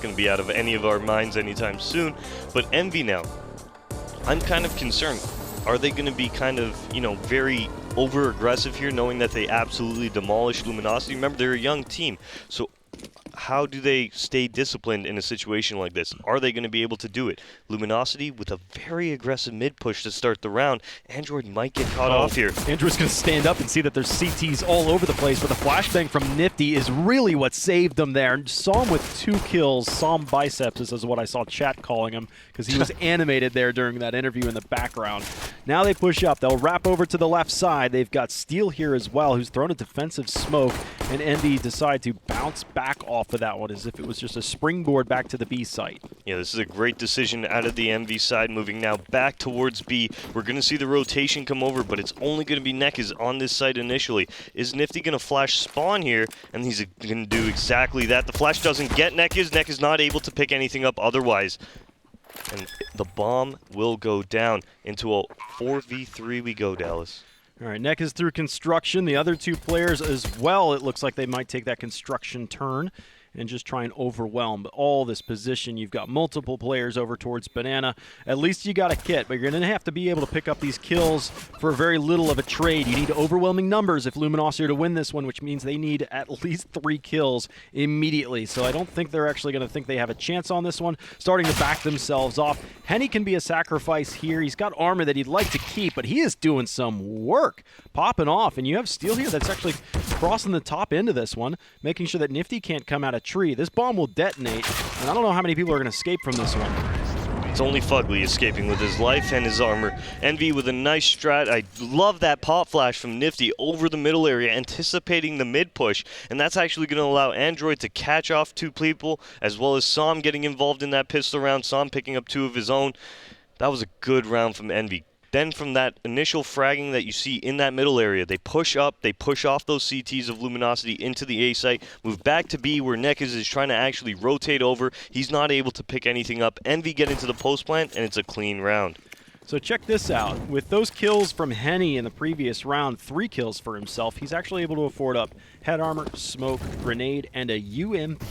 going to be out of any of our minds anytime soon. But Envy now, I'm kind of concerned. Are they going to be kind of, you know, very over-aggressive here, knowing that they absolutely demolished Luminosity? Remember, they're a young team, so how do they stay disciplined in a situation like this? Are they going to be able to do it? Luminosity with a very aggressive mid push to start the round. Android might get caught off here. Android's going to stand up and see that there's CTs all over the place, but the flashbang from Nifty is really what saved them there. Saw him with 2 kills. Som Biceps is what I saw chat calling him, because he was animated there during that interview in the background. Now they push up. They'll wrap over to the left side. They've got Steel here as well, who's thrown a defensive smoke, and Envy decide to bounce back off of that one as if it was just a springboard back to the B site. Yeah, this is a great decision out of the MV side, moving now back towards B. We're going to see the rotation come over, but it's only going to be Nekaz on this site initially. Is Nifty going to flash spawn here? And he's going to do exactly that. The flash doesn't get Nekaz. Nekaz not able to pick anything up otherwise. And the bomb will go down. Into a 4v3 we go, Dallas. All right, Nekaz through construction. The other 2 players as well, it looks like they might take that construction turn and just try and overwhelm all this position. You've got multiple players over towards Banana. At least you got a kit, but you're going to have to be able to pick up these kills for very little of a trade. You need overwhelming numbers if Luminosity are to win this one, which means they need at least 3 kills immediately. So I don't think they're actually going to think they have a chance on this one, starting to back themselves off. Henny can be a sacrifice here. He's got armor that he'd like to keep, but he is doing some work, popping off. And you have Steel here that's actually crossing the top end of this one, making sure that Nifty can't come out of tree. This bomb will detonate, and I don't know how many people are going to escape from this one. It's only Fugly escaping with his life and his armor. Envy with a nice strat. I love that pop flash from Nifty over the middle area, anticipating the mid push, and that's actually going to allow Android to catch off 2 people, as well as Som getting involved in that pistol round. Som picking up 2 of his own. That was a good round from Envy. Then from that initial fragging that you see in that middle area, they push up, they push off those CTs of Luminosity into the A site, move back to B where Nekaz is trying to actually rotate over. He's not able to pick anything up. Envy get into the post plant, and it's a clean round. So check this out. With those kills from Henny in the previous round, 3 kills for himself, he's actually able to afford up head armor, smoke, grenade, and a UMP.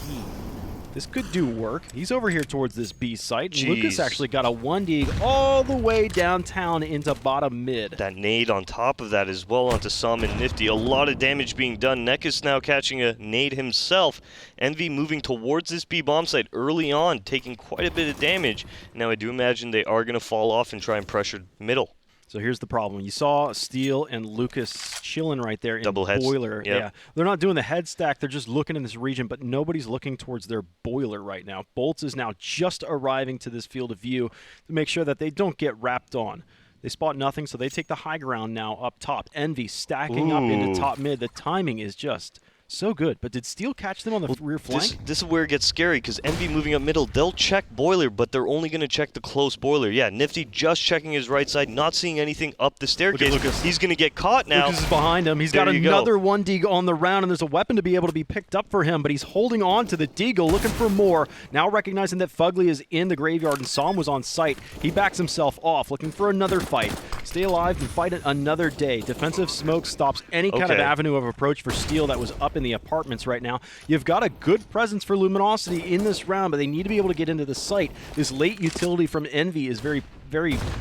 This could do work. He's over here towards this B site. Jeez. Lucas actually got a 1D all the way downtown into bottom mid. That nade on top of that as well onto Som and Nifty. A lot of damage being done. Nekaz now catching a nade himself. Envy moving towards this B bomb site early on, taking quite a bit of damage. Now I do imagine they are going to fall off and try and pressure middle. So here's the problem. You saw Steel and Lucas chilling right there in Double heads. boiler. Yep. Yeah, they're not doing the head stack. They're just looking in this region, but nobody's looking towards their boiler right now. Bolts is now just arriving to this field of view to make sure that they don't get wrapped on. They spot nothing, so they take the high ground now up top. Envy stacking up into top mid. The timing is just so good. But did Steel catch them on the rear flank? This is where it gets scary, because Envy moving up middle, they'll check boiler, but they're only going to check the close boiler. Yeah, Nifty just checking his right side, not seeing anything up the staircase. He's going to get caught now. Lucas is behind him. He's got another 1D on the round, and there's a weapon to be able to be picked up for him, but he's holding on to the Deagle, looking for more. Now recognizing that Fugly is in the graveyard and Som was on site, he backs himself off, looking for another fight. Stay alive and fight it another day. Defensive smoke stops any kind of avenue of approach for Steel that was up in the apartments right now. You've got a good presence for Luminosity in this round, but they need to be able to get into the site. This late utility from Envy is very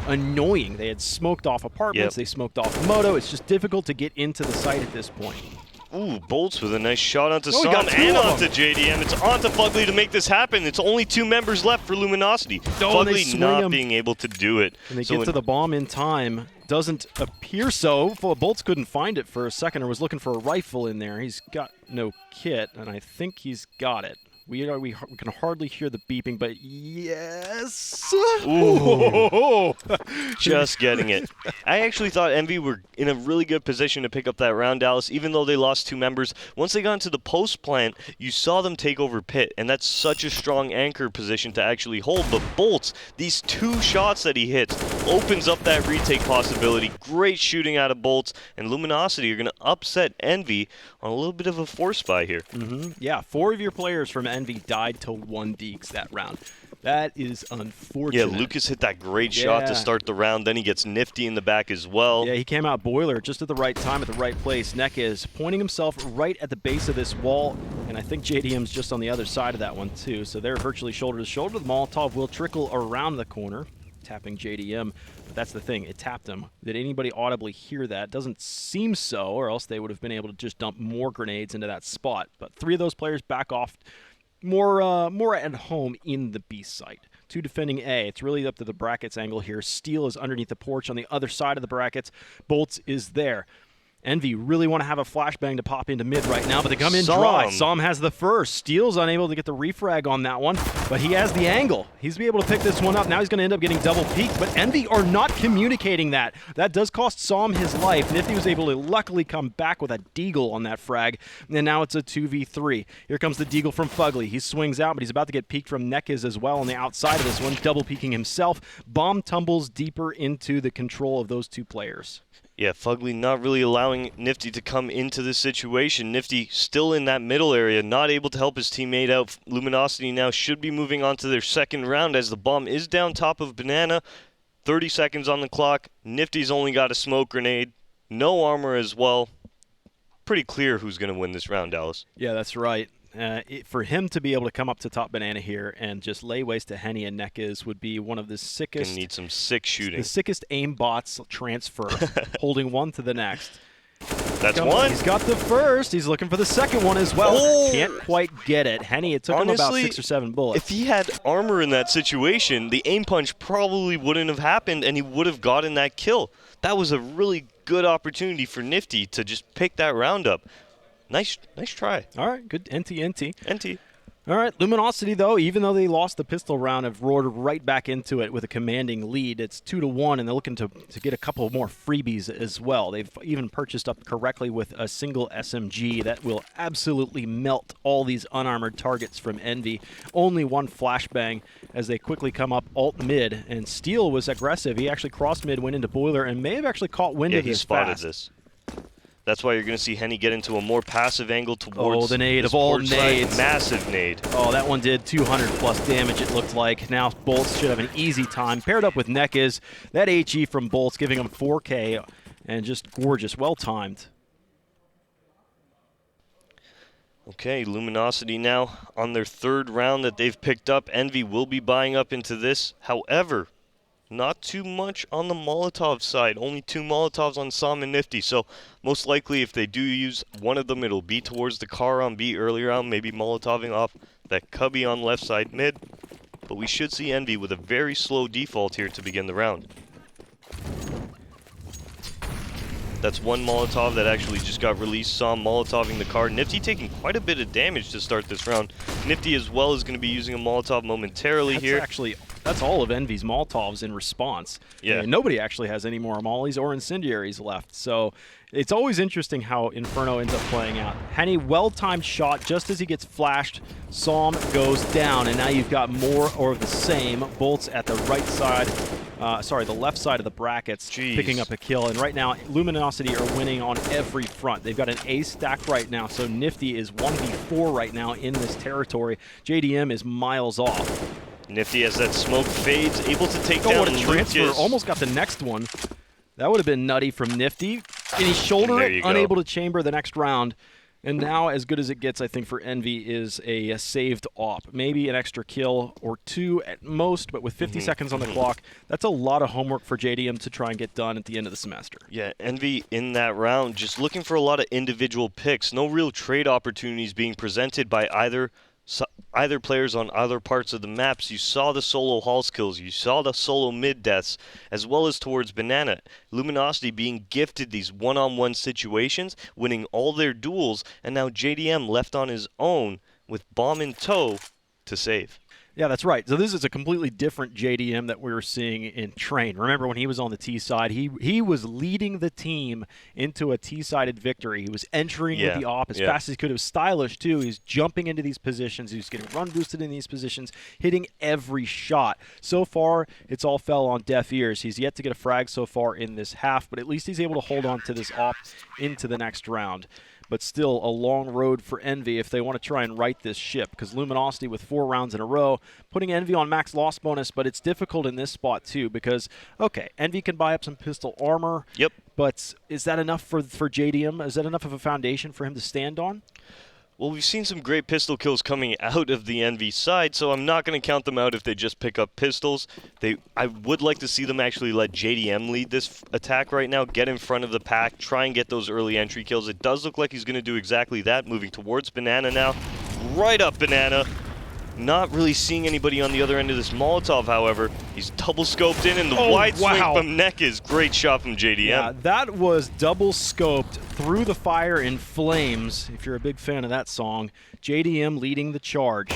annoying. They had smoked off apartments, they smoked off Moto. It's just difficult to get into the site at this point. Ooh, Bolts with a nice shot onto Som and onto JDM. It's onto Fugly to make this happen. It's only 2 members left for Luminosity. Fugly not being able to do it. And they get to the bomb in time. Doesn't appear so. Bolts couldn't find it for a second or was looking for a rifle in there. He's got no kit, and I think he's got it. We can hardly hear the beeping, but yes! Ooh. Just getting it. I actually thought Envy were in a really good position to pick up that round, Dallas, even though they lost 2 members. Once they got into the post plant, you saw them take over pit, and that's such a strong anchor position to actually hold. But Bolts, these 2 shots that he hits, opens up that retake possibility. Great shooting out of Bolts, and Luminosity are going to upset Envy on a little bit of a force buy here. Yeah, 4 of your players from Envy died to 1 Deeks that round. That is Yeah, unfortunate. Lucas hit that great shot to start the round. Then he gets Nifty in the back as well. Yeah, he came out boiler just at the right time, at the right place. Neck is pointing himself right at the base of this wall, and I think JDM's just on the other side of that one too. So they're virtually shoulder to shoulder. The Molotov will trickle around the corner, tapping JDM. But that's the thing, it tapped him. Did anybody audibly hear that? Doesn't seem so, or else they would have been able to just dump more grenades into that spot. But 3 of those players back off more at home in the B site. 2 defending A. It's really up to the brackets angle here. Steel is underneath the porch on the other side of the brackets. Bolts is there. Envy really want to have a flashbang to pop into mid right now, but they come in dry. Som has the first. Steel's unable to get the refrag on that one, but he has the angle. He's be able to pick this one up. Now he's going to end up getting double peaked, but Envy are not communicating that. That does cost Som his life. Nifty was able to luckily come back with a deagle on that frag, and now it's a 2v3. Here comes the deagle from Fugly. He swings out, but he's about to get peeked from Nekiz as well on the outside of this one, double peeking himself. Bomb tumbles deeper into the control of those 2 players. Yeah, Fugly not really allowing Nifty to come into this situation. Nifty still in that middle area, not able to help his teammate out. Luminosity now should be moving on to their second round as the bomb is down top of Banana. 30 seconds on the clock. Nifty's only got a smoke grenade. No armor as well. Pretty clear who's going to win this round, Dallas. Yeah, that's right. For him to be able to come up to top Banana here and just lay waste to Henny and Nekiz would be one of the sickest. Gonna need some sick shooting. The sickest aimbots transfer, holding one to the next. That's one. He's got the first. He's looking for the second one as well. Oh! Can't quite get it. Henny, it took him about 6 or 7 bullets. If he had armor in that situation, the aim punch probably wouldn't have happened and he would have gotten that kill. That was a really good opportunity for Nifty to just pick that round up. Nice try. All right, good. NT. All right, Luminosity, though, even though they lost the pistol round, have roared right back into it with a commanding lead. It's 2-1, and they're looking to get a couple more freebies as well. They've even purchased up correctly with a single SMG that will absolutely melt all these unarmored targets from Envy. Only one flashbang as they quickly come up alt mid, and Steel was aggressive. He actually crossed mid, went into Boiler, and may have actually caught wind of this spotted fast. this. That's why you're going to see Henny get into a more passive angle towards the nade of all nades. Massive nade. Oh, that one did 200+ damage, it looked like. Now Bolts should have an easy time. Paired up with Nekiz. That HE from Bolts giving him 4K and just gorgeous. Well-timed. Okay, Luminosity now on their 3rd round that they've picked up. Envy will be buying up into this. However, not too much on the Molotov side. Only 2 Molotovs on Som and Nifty. So most likely if they do use one of them, it'll be towards the car on B earlier on. Maybe Molotoving off that cubby on left side mid. But we should see Envy with a very slow default here to begin the round. That's one Molotov that actually just got released. Som Molotoving the car. Nifty taking quite a bit of damage to start this round. Nifty as well is going to be using a Molotov momentarily here. That's all of Envy's Molotovs in response. Yeah. And nobody actually has any more mollies or incendiaries left. So it's always interesting how Inferno ends up playing out. Henny, well-timed shot just as he gets flashed. Som goes down, and now you've got more or the same. Bolts at the right side, the left side of the brackets, picking up a kill. And right now, Luminosity are winning on every front. They've got an A stack right now, so Nifty is 1v4 right now in this territory. JDM is miles off. Nifty as that smoke fades, able to take down a transfer. Almost got the next one. That would have been nutty from Nifty. And he shouldered it, unable to chamber the next round. And now, as good as it gets, I think, for Envy is a saved op. Maybe an extra kill or 2 at most, but with 50 seconds on the clock, that's a lot of homework for JDM to try and get done at the end of the semester. Yeah, Envy in that round, just looking for a lot of individual picks. No real trade opportunities being presented by either players on other parts of the maps. You saw the solo Halls kills, you saw the solo mid deaths, as well as towards Banana. Luminosity being gifted these one-on-one situations, winning all their duels, and now JDM left on his own with bomb in tow to save. Yeah, that's right. So this is a completely different JDM that we were seeing in Train. Remember when he was on the T side, he was leading the team into a T-sided victory. He was entering with the op as fast as he could. It was stylish too. He's jumping into these positions. He was getting run boosted in these positions, hitting every shot. So far, it's all fell on deaf ears. He's yet to get a frag so far in this half, but at least he's able to hold on to this op into the next round. but still a long road for Envy if they want to try and right this ship, because Luminosity with 4 rounds in a row, putting Envy on max loss bonus, but it's difficult in this spot too because, okay, Envy can buy up some pistol armor. Yep. But is that enough for JDM? Is that enough of a foundation for him to stand on? Well, we've seen some great pistol kills coming out of the Envy side, so I'm not going to count them out if they just pick up pistols. I would like to see them actually let JDM lead this attack right now, get in front of the pack, try and get those early entry kills. It does look like he's going to do exactly that, moving towards Banana now. Right up Banana. Not really seeing anybody on the other end of this Molotov, however. He's double scoped in, and the wide swing from Neck is great shot from JDM. Yeah, that was double scoped through the fire in flames. If you're a big fan of that song, JDM leading the charge.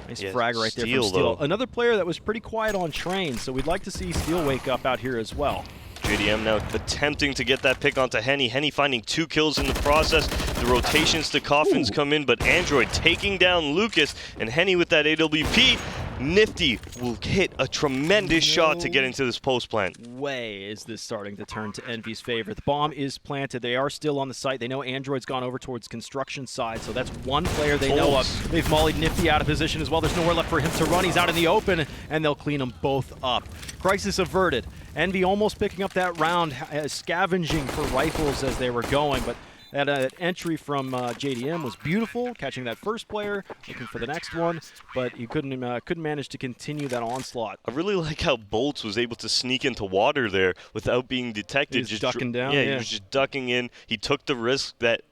Nice frag right there from Steel. Another player that was pretty quiet on train, so we'd like to see Steel wake up out here as well. JDM now attempting to get that pick onto Henny. Henny finding 2 kills in the process. The rotations to Coffins come in, but Android taking down Lucas, and Henny with that AWP. Nifty will hit a tremendous shot to get into this post plant. Way is this starting to turn to Envy's favor. The bomb is planted. They are still on the site. They know Android's gone over towards construction side, so that's one player they know of. They've mollied Nifty out of position as well. There's nowhere left for him to run. He's out in the open, and they'll clean them both up. Crisis averted. Envy almost picking up that round, scavenging for rifles as they were going, but that entry from JDM was beautiful, catching that first player, looking for the next one, but he couldn't manage to continue that onslaught. I really like how Bolts was able to sneak into water there without being detected. He was just ducking down. Yeah, he was just ducking in. He took the risk that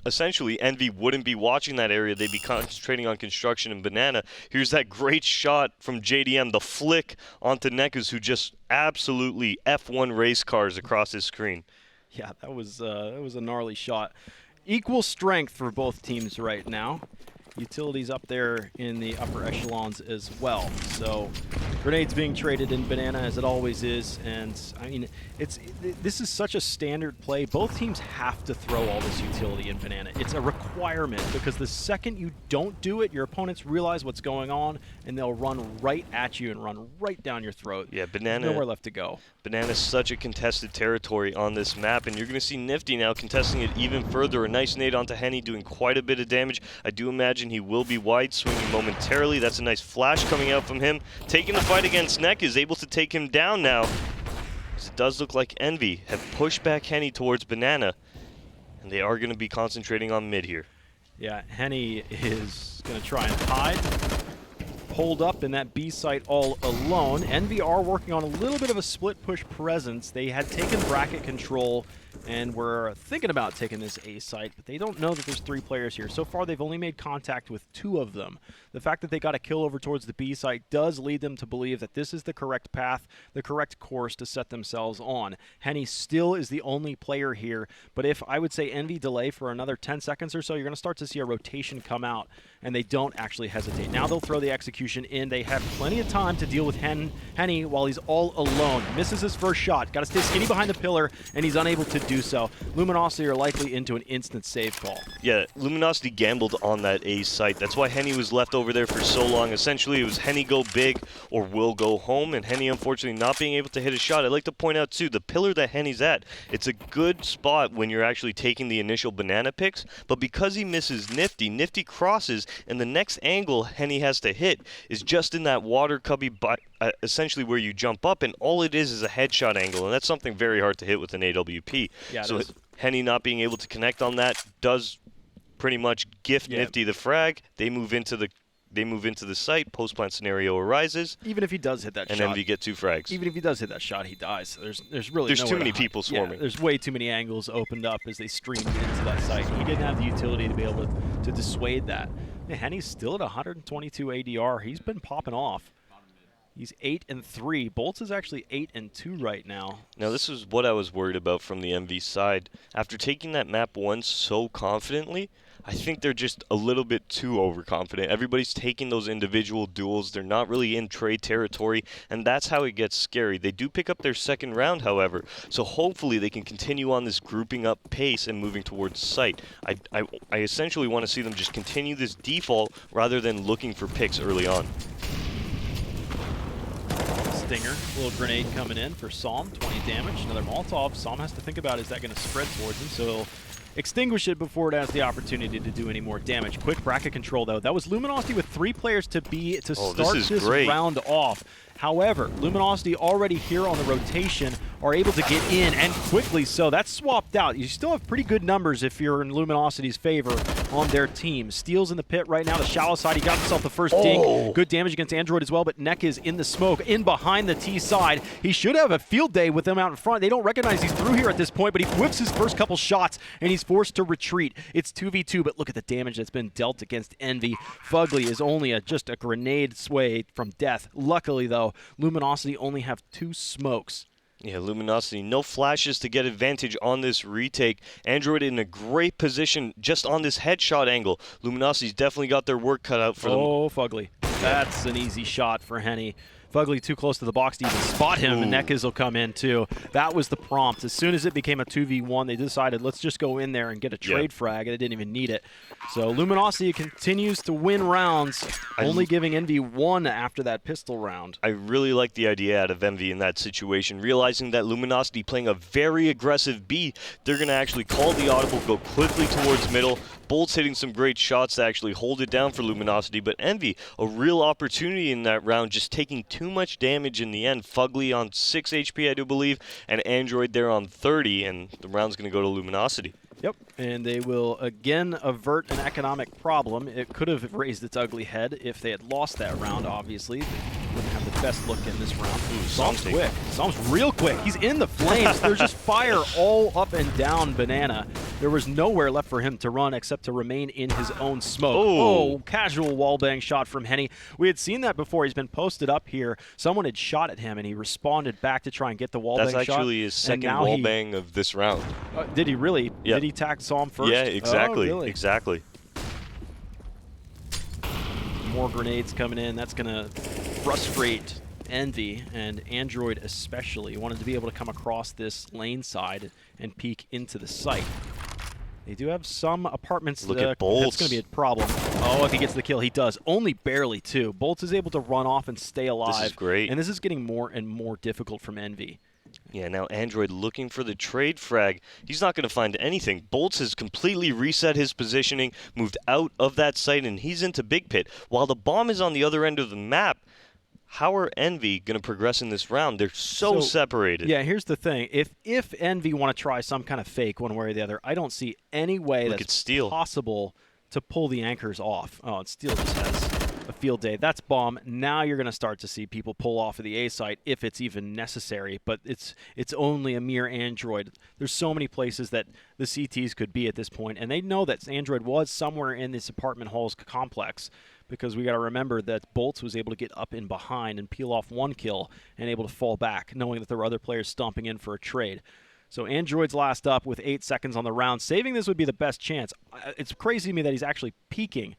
essentially Envy wouldn't be watching that area. They'd be concentrating on construction and Banana. Here's that great shot from JDM, the flick onto Nekus, who just absolutely F1 race cars across his screen. Yeah, that was a gnarly shot. Equal strength for both teams right now. Utilities up there in the upper echelons as well. So grenades being traded in Banana as it always is, and I mean this is such a standard play. Both teams have to throw all this utility in Banana. It's a requirement because the second you don't do it, your opponents realize what's going on and they'll run right at you and run right down your throat. Yeah, Banana. There's nowhere left to go. Banana's such a contested territory on this map, and you're going to see Nifty now contesting it even further. A nice nade onto Henny, doing quite a bit of damage. I do imagine he will be wide swinging momentarily. That's a nice flash coming out from him. Taking the fight against Neck, is able to take him down now. It does look like Envy have pushed back Henny towards Banana, and they are going to be concentrating on mid here. Yeah, Henny is going to try and hide. Hold up in that B site all alone. Envy are working on a little bit of a split push presence. They had taken bracket control and were thinking about taking this A site, but they don't know that there's 3 players here. So far, they've only made contact with 2 of them. The fact that they got a kill over towards the B site does lead them to believe that this is the correct path, the correct course to set themselves on. Henny still is the only player here, but if I would say Envy delay for another 10 seconds or so, you're going to start to see a rotation come out, and they don't actually hesitate. Now they'll throw the execution in. They have plenty of time to deal with Henny while he's all alone. Misses his first shot. Got to stay skinny behind the pillar, and he's unable to do so. Luminosity are likely into an instant save call. Yeah, Luminosity gambled on that A site. That's why Henny was left over there for so long. Essentially, it was Henny go big or will go home, and Henny unfortunately not being able to hit a shot. I'd like to point out too, the pillar that Henny's at, it's a good spot when you're actually taking the initial Banana picks, but because he misses Nifty, Nifty crosses, and the next angle Henny has to hit is just in that water cubby, essentially where you jump up, and all it is a headshot angle, and that's something very hard to hit with an AWP. Yeah, so Henny not being able to connect on that does pretty much gift Nifty the frag. They move into the site. Post plant scenario arises. Even if he does hit that shot, and Envy get 2 frags. Even if he does hit that shot, he dies. There's really too many people swarming. Yeah, there's way too many angles opened up as they streamed into that site. He didn't have the utility to be able to dissuade that. Yeah, Henny's still at 122 ADR. He's been popping off. He's 8-3. Bolts is actually 8-2 right now. Now this is what I was worried about from the MV side. After taking that map 1 so confidently, I think they're just a little bit too overconfident. Everybody's taking those individual duels. They're not really in trade territory, and that's how it gets scary. They do pick up their second round, however, so hopefully they can continue on this grouping up pace and moving towards site. I essentially want to see them just continue this default rather than looking for picks early on. Stinger, little grenade coming in for Psalm, 20 damage, another Molotov. Psalm has to think about, is that going to spread towards him, so extinguish it before it has the opportunity to do any more damage. Quick bracket control, though. That was Luminosity with 3 players to start this round off. However, Luminosity already here on the rotation are able to get in, and quickly so. That's swapped out. You still have pretty good numbers if you're in Luminosity's favor on their team. Steel's in the pit right now, the shallow side. He got himself the first dink. Good damage against Android as well, but Neck is in the smoke, in behind the T side. He should have a field day with them out in front. They don't recognize he's through here at this point, but he whips his first couple shots, and he's forced to retreat. It's 2v2, but look at the damage that's been dealt against Envy. Fugly is only just a grenade sway from death. Luckily, though, Luminosity only have 2 smokes. Yeah, Luminosity, no flashes to get advantage on this retake. Android in a great position just on this headshot angle. Luminosity's definitely got their work cut out for them. Oh, Fugly. That's an easy shot for Henny. Fugly too close to the box to even spot him, and Nekis will come in too. That was the prompt. As soon as it became a 2v1, they decided, let's just go in there and get a trade frag, and they didn't even need it. So Luminosity continues to win rounds, only giving Envy 1 after that pistol round. I really like the idea out of Envy in that situation, realizing that Luminosity playing a very aggressive B, they're going to actually call the audible, go quickly towards middle. Bolt's hitting some great shots to actually hold it down for Luminosity, but Envy, a real opportunity in that round, just taking too much damage in the end. Fugly on 6 HP, I do believe, and Android there on 30, and the round's going to go to Luminosity. Yep, and they will again avert an economic problem. It could have raised its ugly head if they had lost that round, obviously. They wouldn't have the best look in this round. Psalm's quick. Psalm's real quick. He's in the flames. There's just fire all up and down Banana. There was nowhere left for him to run except to remain in his own smoke. Oh, casual wallbang shot from Henny. We had seen that before. He's been posted up here. Someone had shot at him, and he responded back to try and get the wallbang shot. That's actually his second wallbang of this round. Did he really? Yep. Did he attack Psalm first? Yeah, exactly. Oh, really? Exactly. More grenades coming in. That's going to frustrate Envy, and Android especially. Wanted to be able to come across this lane side and peek into the site. They do have some apartments. Look at Bolts. That's going to be a problem. Oh, if he gets the kill, he does. Only barely, too. Bolts is able to run off and stay alive. This is great. And this is getting more and more difficult from Envy. Yeah, now Android looking for the trade frag. He's not going to find anything. Bolts has completely reset his positioning, moved out of that site, and he's into Big Pit. While the bomb is on the other end of the map, how are Envy going to progress in this round? They're so separated. Yeah, here's the thing. If Envy want to try some kind of fake one way or the other, I don't see any way that's possible to pull the anchors off. Oh, and Steel just has a field day. That's bomb. Now you're going to start to see people pull off of the A site if it's even necessary, but it's only a mere Android. There's so many places that the CTs could be at this point, and they know that Android was somewhere in this apartment halls complex, because we got to remember that Bolts was able to get up in behind and peel off 1 kill and able to fall back, knowing that there were other players stomping in for a trade. So Android's last up with 8 seconds on the round. Saving this would be the best chance. It's crazy to me that he's actually peeking.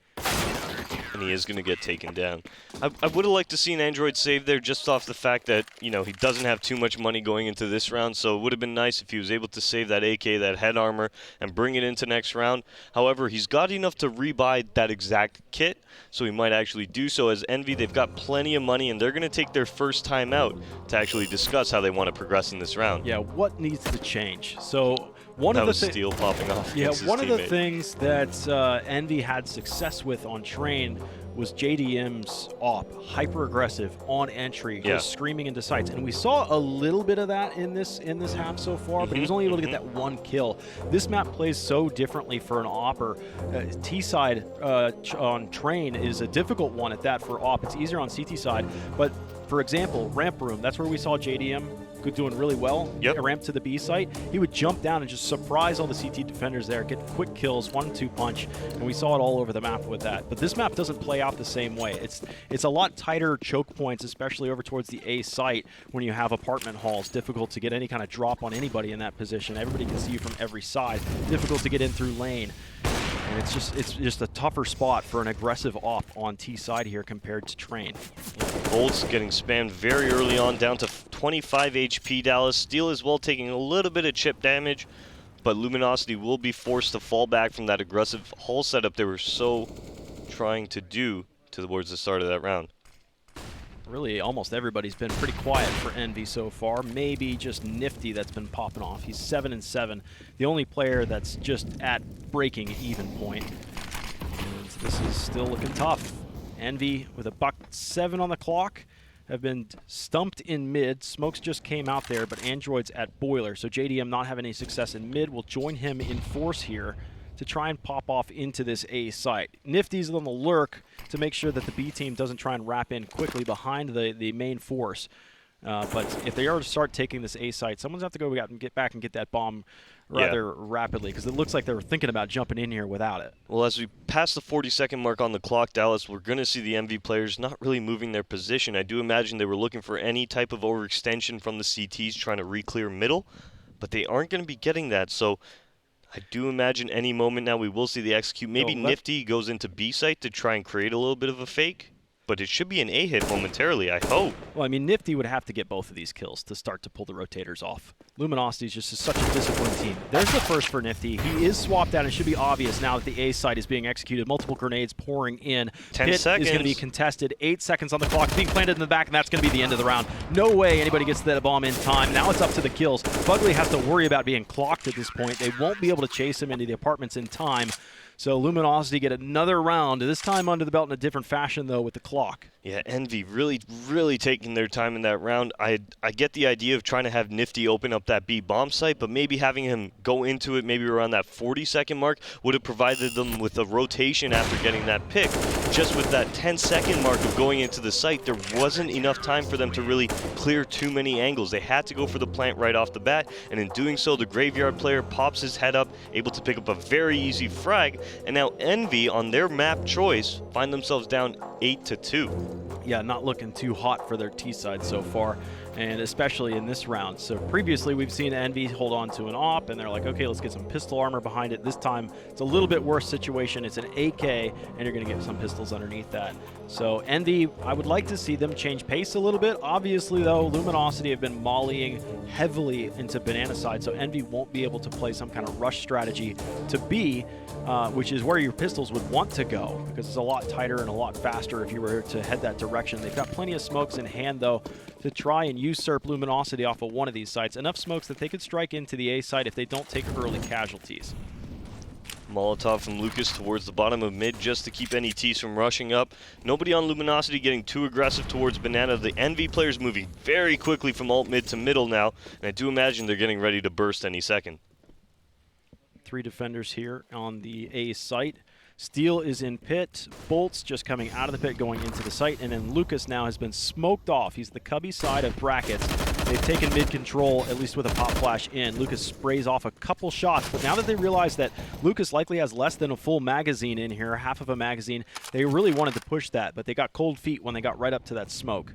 And he is going to get taken down. I would have liked to see an Android save there just off the fact that, you know, he doesn't have too much money going into this round, so it would have been nice if he was able to save that AK, that head armor, and bring it into next round. However, he's got enough to rebuy that exact kit, so he might actually do so. As Envy, they've got plenty of money, and they're going to take their first time out to actually discuss how they want to progress in this round. Yeah, what needs to change? So one of the Steel popping off. Yeah, one of the things that Envy had success with on Train was JDM's op, hyper aggressive on entry, goes screaming into sites, and we saw a little bit of that in this half so far, but he was only able to get that 1 kill. This map plays so differently for an opper. T side on Train is a difficult one at that for op. It's easier on CT side, but for example, ramp room, that's where we saw JDM doing really well. Ramp to the B site. He would jump down and just surprise all the CT defenders there, get quick kills, 1-2 punch, and we saw it all over the map with that. But this map doesn't play out the same way. It's a lot tighter choke points, especially over towards the A site when you have apartment halls. Difficult to get any kind of drop on anybody in that position. Everybody can see you from every side. Difficult to get in through lane. And it's just a tougher spot for an aggressive op on T side here compared to Train. Bolts getting spammed very early on, down to 25 HP Dallas. Steel as well taking a little bit of chip damage, but Luminosity will be forced to fall back from that aggressive hull setup they were so trying to do towards the start of that round. Really, almost everybody's been pretty quiet for Envy so far. Maybe just Nifty that's been popping off. He's 7-7. The only player that's just at breaking even point. And this is still looking tough. Envy with a $1.07 on the clock have been stumped in mid. Smokes just came out there, but Android's at Boiler. So JDM not having any success in mid will join him in force here to try and pop off into this A site. Nifty's on the lurk to make sure that the B team doesn't try and wrap in quickly behind the main force. But if they are to start taking this A site, someone's have to go out and get back and get that bomb rather rapidly, because it looks like they were thinking about jumping in here without it. Well, as we pass the 40-second mark on the clock, Dallas, we're going to see the MV players not really moving their position. I do imagine they were looking for any type of overextension from the CTs trying to re-clear middle, but they aren't going to be getting that. So I do imagine any moment now we will see the execute. Maybe Nifty goes into B site to try and create a little bit of a fake, but it should be an A hit momentarily, I hope. Well, I mean, Nifty would have to get both of these kills to start to pull the rotators off. Luminosity is just such a disciplined team. There's the first for Nifty. He is swapped out and should be obvious now that the A site is being executed. Multiple grenades pouring in. 10 seconds. Is going to be contested. 8 seconds on the clock. Being planted in the back, and that's going to be the end of the round. No way anybody gets that bomb in time. Now it's up to the kills. Fugly has to worry about being clocked at this point. They won't be able to chase him into the apartments in time. So Luminosity get another round, this time under the belt in a different fashion, though, with the clock. Yeah, Envy really taking their time in that round. I get the idea of trying to have Nifty open up that B bomb site, but maybe having him go into it maybe around that 40-second mark would have provided them with a rotation after getting that pick. Just with that 10-second mark of going into the site, there wasn't enough time for them to really clear too many angles. They had to go for the plant right off the bat, and in doing so, the Graveyard player pops his head up, able to pick up a very easy frag, and now Envy, on their map choice, find themselves down 8-2. Yeah, not looking too hot for their T side so far, and especially in this round. So previously we've seen Envy hold on to an AWP, and they're like, okay, let's get some pistol armor behind it. This time it's a little bit worse situation. It's an AK, and you're going to get some pistols underneath that. So Envy, I would like to see them change pace a little bit. Obviously, though, Luminosity have been mollying heavily into Banana side, so Envy won't be able to play some kind of rush strategy to B, which is where your pistols would want to go, because it's a lot tighter and a lot faster if you were to head that direction. They've got plenty of smokes in hand, though, to try and usurp Luminosity off of one of these sites. Enough smokes that they could strike into the A site if they don't take early casualties. Molotov from Lucas towards the bottom of mid just to keep any Ts from rushing up. Nobody on Luminosity getting too aggressive towards Banana. The Envy players moving very quickly from alt mid to middle now, and I do imagine they're getting ready to burst any second. 3 defenders here on the A site. Steel is in pit, Bolt's just coming out of the pit going into the site, and then Lucas now has been smoked off. He's the cubby side of brackets. They've taken mid control, at least with a pop flash in. Lucas sprays off a couple shots, but now that they realize that Lucas likely has less than a full magazine in here, half of a magazine, they really wanted to push that, but they got cold feet when they got right up to that smoke.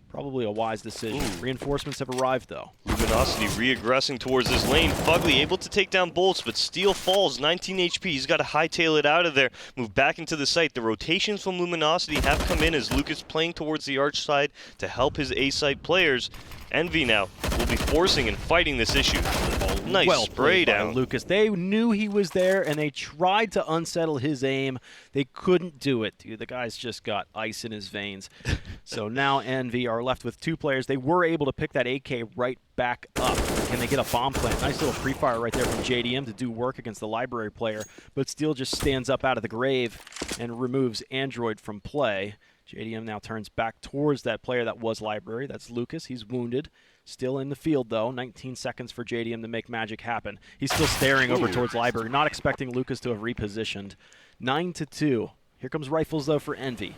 Probably a wise decision. Ooh. Reinforcements have arrived, though. Luminosity re-aggressing towards this lane. Fugly able to take down Bolts, but Steel falls. 19 HP. He's got to hightail it out of there. Move back into the site. The rotations from Luminosity have come in as Lucas playing towards the arch side to help his A-site players. Envy now will be forcing and fighting this issue. Nice Well spray played by down. Lucas. They knew he was there, and they tried to unsettle his aim. They couldn't do it, dude. The guy's just got ice in his veins. So now Envy are left with 2 players. They were able to pick that AK right back up. Can they get a bomb plant? Nice little pre-fire right there from JDM to do work against the library player. But Steel just stands up out of the grave and removes Android from play. JDM now turns back towards that player that was library. That's Lucas. He's wounded. Still in the field, though. 19 seconds for JDM to make magic happen. He's still staring over towards library, not expecting Lucas to have repositioned. 9-2. Here comes Rifles, though, for Envy.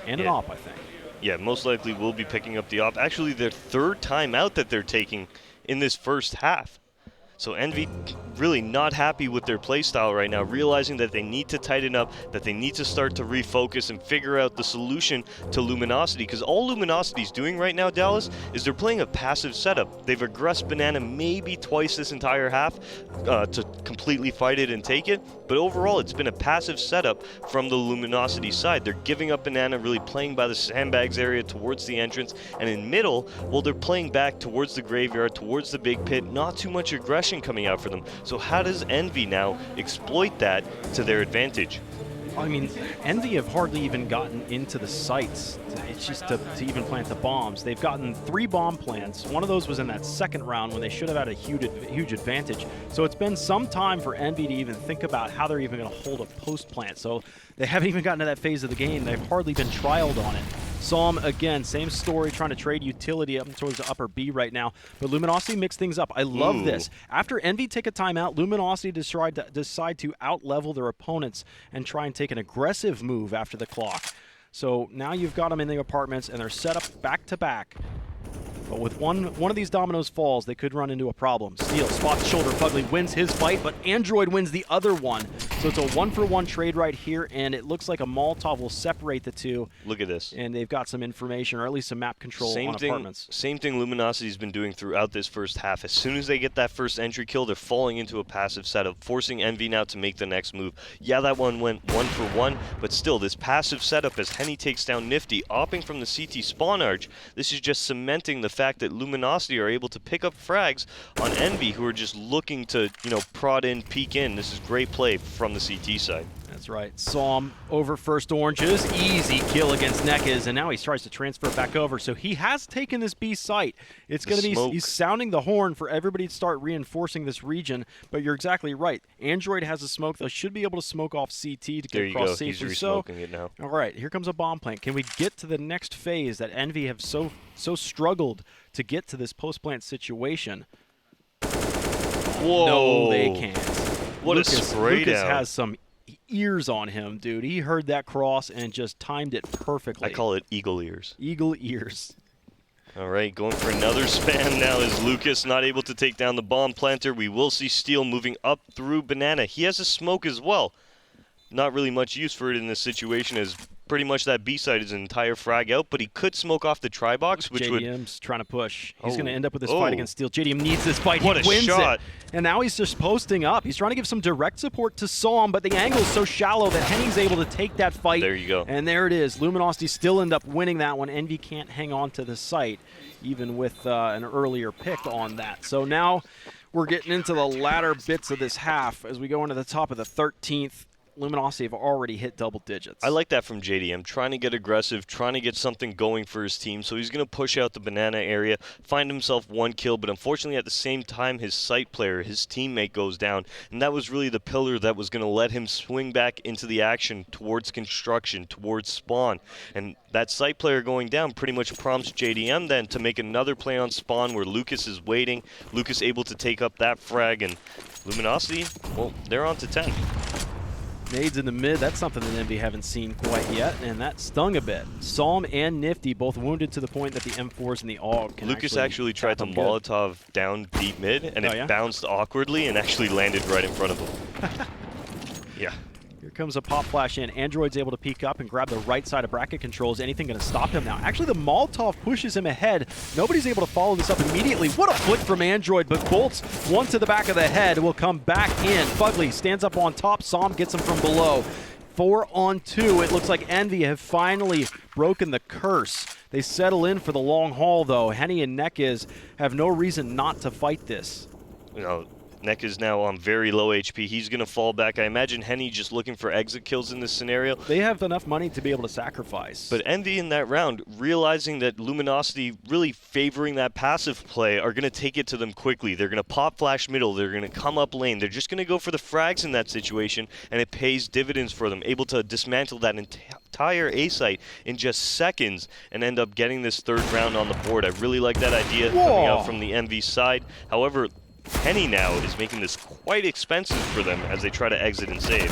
And an AWP, I think. Yeah, most likely will be picking up the AWP. Actually, their 3rd time out that they're taking in this first half. So Envy really not happy with their playstyle right now, realizing that they need to tighten up, that they need to start to refocus and figure out the solution to Luminosity. Because all Luminosity's doing right now, Dallas, is they're playing a passive setup. They've aggressed Banana maybe twice this entire half to completely fight it and take it. But overall, it's been a passive setup from the Luminosity side. They're giving up Banana, really playing by the sandbags area towards the entrance. And in middle, well, they're playing back towards the graveyard, towards the big pit. Not too much aggression coming out for them. So how does Envy now exploit that to their advantage? I mean, Envy have hardly even gotten into the sites. It's just to even plant the bombs. They've gotten 3 bomb plants. One of those was in that second round when they should have had a huge advantage. So it's been some time for Envy to even think about how they're even going to hold a post plant. So they haven't even gotten to that phase of the game. They've hardly been trialed on it. Psalm, again, same story, trying to trade utility up towards the upper B right now. But Luminosity mixed things up. I love this. After Envy take a timeout, Luminosity decide to out-level their opponents and try and take an aggressive move after the clock. So now you've got them in the apartments, and they're set up back-to-back. But with one of these dominoes falls, they could run into a problem. Steel spots shoulder. Fugly wins his fight, but Android wins the other one. So it's a 1-for-1 trade right here, and it looks like a Molotov will separate the two. Look at this. And they've got some information, or at least some map control on apartments. Same thing Luminosity's been doing throughout this first half. As soon as they get that first entry kill, they're falling into a passive setup, forcing Envy now to make the next move. Yeah, that one went 1-for-1, but still, this passive setup as Henny takes down Nifty, opping from the CT spawn arch, this is just cementing the fact that Luminosity are able to pick up frags on Envy, who are just looking to, prod in, peek in. This is great play from the CT side. That's right. Psalm over first oranges. Easy kill against Nekaz, and now he tries to transfer it back over. So he has taken this B site. It's going to be, he's sounding the horn for everybody to start reinforcing this region, but you're exactly right. Android has a smoke. They should be able to smoke off CT to get across safely. He's re-smoking it now. All right, here comes a bomb plant. Can we get to the next phase that Envy have so struggled to get to this post-plant situation? Whoa. No, they can't. What a spray down. Lucas has some ears on him, dude. He heard that cross and just timed it perfectly. I call it eagle ears. Eagle ears. All right, going for another spam now is Lucas, not able to take down the bomb planter. We will see Steel moving up through Banana. He has a smoke as well. Not really much use for it in this situation, as pretty much that B side is an entire frag out, but he could smoke off the try box, which JDM's trying to push. He's going to end up with this fight against Steel. JDM needs this fight. What he wins shot. it. And now he's just posting up. He's trying to give some direct support to Psalm, but the angle's so shallow that Henny's able to take that fight. There you go. And there it is. Luminosity still end up winning that one. Envy can't hang on to the site, even with an earlier pick on that. So now we're getting into the latter bits of this half as we go into the top of the 13th. Luminosity have already hit double digits. I like that from JDM, trying to get aggressive, trying to get something going for his team. So he's going to push out the banana area, find himself one kill, but unfortunately at the same time his site player, his teammate, goes down. And that was really the pillar that was going to let him swing back into the action towards construction, towards spawn. And that site player going down pretty much prompts JDM then to make another play on spawn where Lucas is waiting. Lucas able to take up that frag, and Luminosity, well, they're on to 10. Nades in the mid, that's something that Envy haven't seen quite yet, and that stung a bit. Psalm and Nifty both wounded to the point that the M4s and the AUG can Lucas actually tried to Molotov down deep mid, and it bounced awkwardly and actually landed right in front of him. Yeah. Here comes a pop flash in. Android's able to peek up and grab the right side of bracket controls. Anything going to stop him now? Actually, the Molotov pushes him ahead. Nobody's able to follow this up immediately. What a flick from Android, but bolts one to the back of the head will come back in. Fugly stands up on top. Psalm gets him from below. 4 on 2. It looks like Envy have finally broken the curse. They settle in for the long haul, though. Henny and Nekaz have no reason not to fight this. Neck is now on very low HP. He's going to fall back. I imagine Henny just looking for exit kills in this scenario. They have enough money to be able to sacrifice. But Envy in that round, realizing that Luminosity really favoring that passive play, are going to take it to them quickly. They're going to pop flash middle. They're going to come up lane. They're just going to go for the frags in that situation, and it pays dividends for them, able to dismantle that entire A site in just seconds and end up getting this third round on the board. I really like that idea coming out from the Envy side. However, Henny now is making this quite expensive for them as they try to exit and save.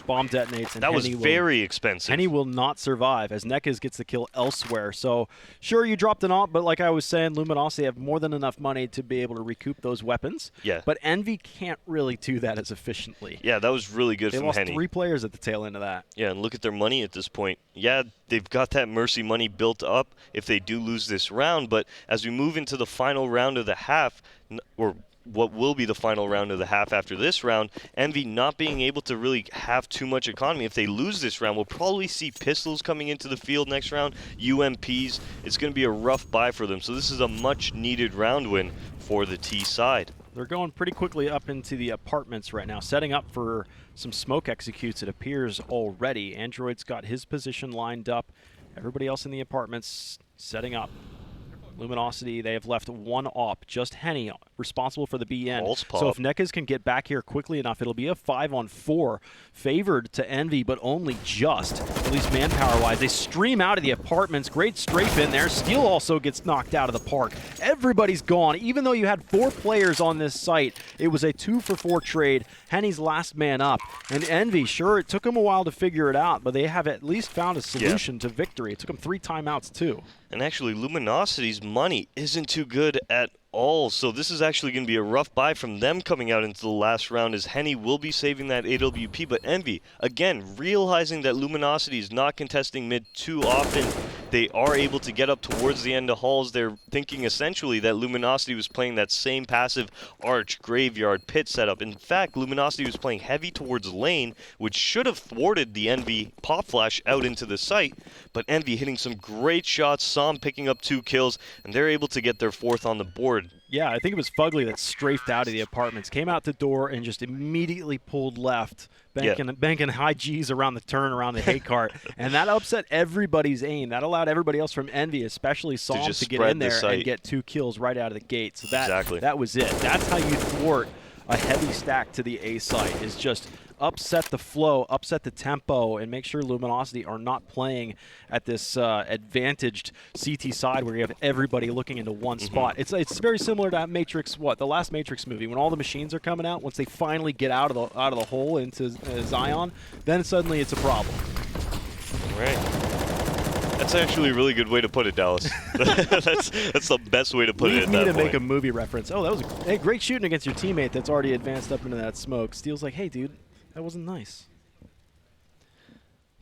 Bomb detonates, and that was very expensive. Henny will not survive as Nekaz gets the kill elsewhere. So, sure, you dropped an op, but like I was saying, Luminosity have more than enough money to be able to recoup those weapons. Yeah. But Envy can't really do that as efficiently. Yeah, that was really good from Henny. They lost 3 players at the tail end of that. Yeah, and look at their money at this point. Yeah, they've got that Mercy money built up if they do lose this round, but as we move into the final round of the half, or what will be the final round of the half after this round, Envy not being able to really have too much economy. If they lose this round, we'll probably see pistols coming into the field next round, UMPs. It's going to be a rough buy for them. So this is a much needed round win for the T side. They're going pretty quickly up into the apartments right now, setting up for some smoke executes, it appears, already. Android's got his position lined up. Everybody else in the apartments setting up. Luminosity, they have left one op, just Henny, responsible for the BN. So if Nekas can get back here quickly enough, it'll be a 5-on-4, favored to Envy, but only just, at least manpower-wise. They stream out of the apartments, great strafe in there. Steel also gets knocked out of the park. Everybody's gone. Even though you had 4 players on this site, it was a 2-for-4 trade. Henny's last man up. And Envy, sure, it took them a while to figure it out, but they have at least found a solution to victory. It took them 3 timeouts, too. And actually, Luminosity's money isn't too good at all, so this is actually going to be a rough buy from them coming out into the last round, as Henny will be saving that AWP. But Envy, again, realizing that Luminosity is not contesting mid too often, they are able to get up towards the end of halls. They're thinking essentially that Luminosity was playing that same passive arch, graveyard, pit setup. In fact, Luminosity was playing heavy towards lane, which should have thwarted the Envy pop flash out into the site. But Envy hitting some great shots, Som picking up 2 kills, and they're able to get their 4th on the board. Yeah, I think it was Fugly that strafed out of the apartments, came out the door, and just immediately pulled left, banking high G's around the turn, around the hay cart. And that upset everybody's aim. That allowed everybody else from Envy, especially Som, to get in there and get 2 kills right out of the gate. So that was it. That's how you thwart a heavy stack to the A site, is just upset the flow, upset the tempo, and make sure Luminosity are not playing at this advantaged CT side where you have everybody looking into one spot. It's very similar to Matrix, the last Matrix movie, when all the machines are coming out. Once they finally get out of the hole into Zion, then suddenly it's a problem. Right. That's actually a really good way to put it, Dallas. that's the best way to put it at that point. Leave me to make a movie reference. Oh, that was great shooting against your teammate that's already advanced up into that smoke. Steel's like, hey, dude, that wasn't nice.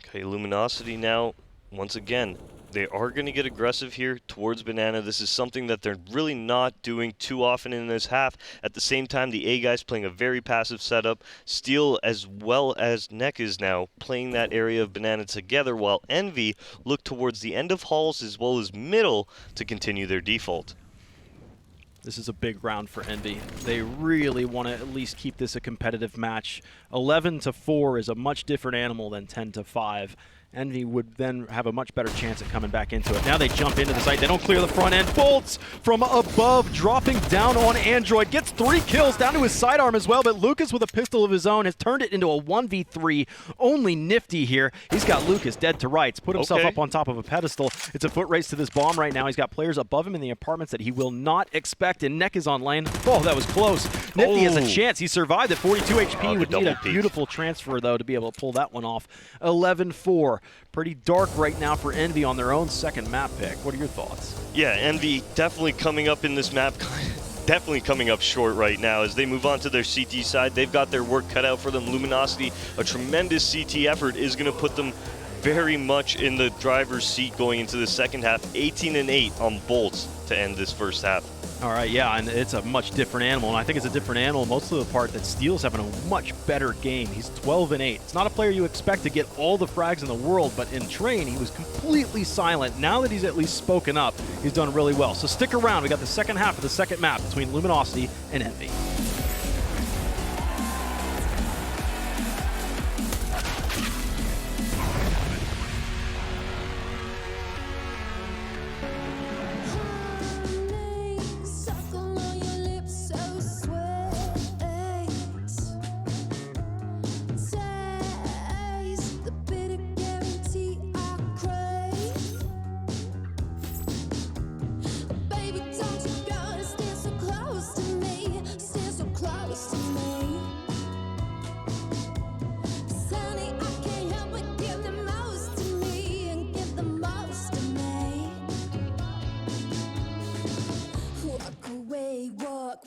Okay, Luminosity now, once again, they are going to get aggressive here towards Banana. This is something that they're really not doing too often in this half. At the same time, the A guy's playing a very passive setup. Steel as well as Neck is now playing that area of Banana together, while Envy look towards the end of halls as well as middle to continue their default. This is a big round for Envy. They really want to at least keep this a competitive match. 11-4 is a much different animal than 10-5. Envy would then have a much better chance at coming back into it. Now they jump into the site. They don't clear the front end. Bolts from above, dropping down on Android. Gets 3 kills down to his sidearm as well, but Lucas with a pistol of his own has turned it into a 1v3. Only Nifty here. He's got Lucas dead to rights. Put himself up on top of a pedestal. It's a foot race to this bomb right now. He's got players above him in the apartments that he will not expect, and Neck is on lane. Oh, that was close. Nifty has a chance. He survived at 42 HP. Would need a beautiful transfer, though, to be able to pull that one off. 11-4. Pretty dark right now for Envy on their own second map pick. What are your thoughts? Yeah, Envy definitely coming up in this map, definitely coming up short right now as they move on to their CT side. They've got their work cut out for them. Luminosity, a tremendous CT effort is going to put them very much in the driver's seat going into the second half. 18-8 on bolts to end this first half. All right, yeah, and it's a much different animal, and I think it's a different animal most of the part that Steel's having a much better game. He's 12-8. It's not a player you expect to get all the frags in the world, but in train, he was completely silent. Now that he's at least spoken up, he's done really well. So stick around. We got the second half of the second map between Luminosity and Envy.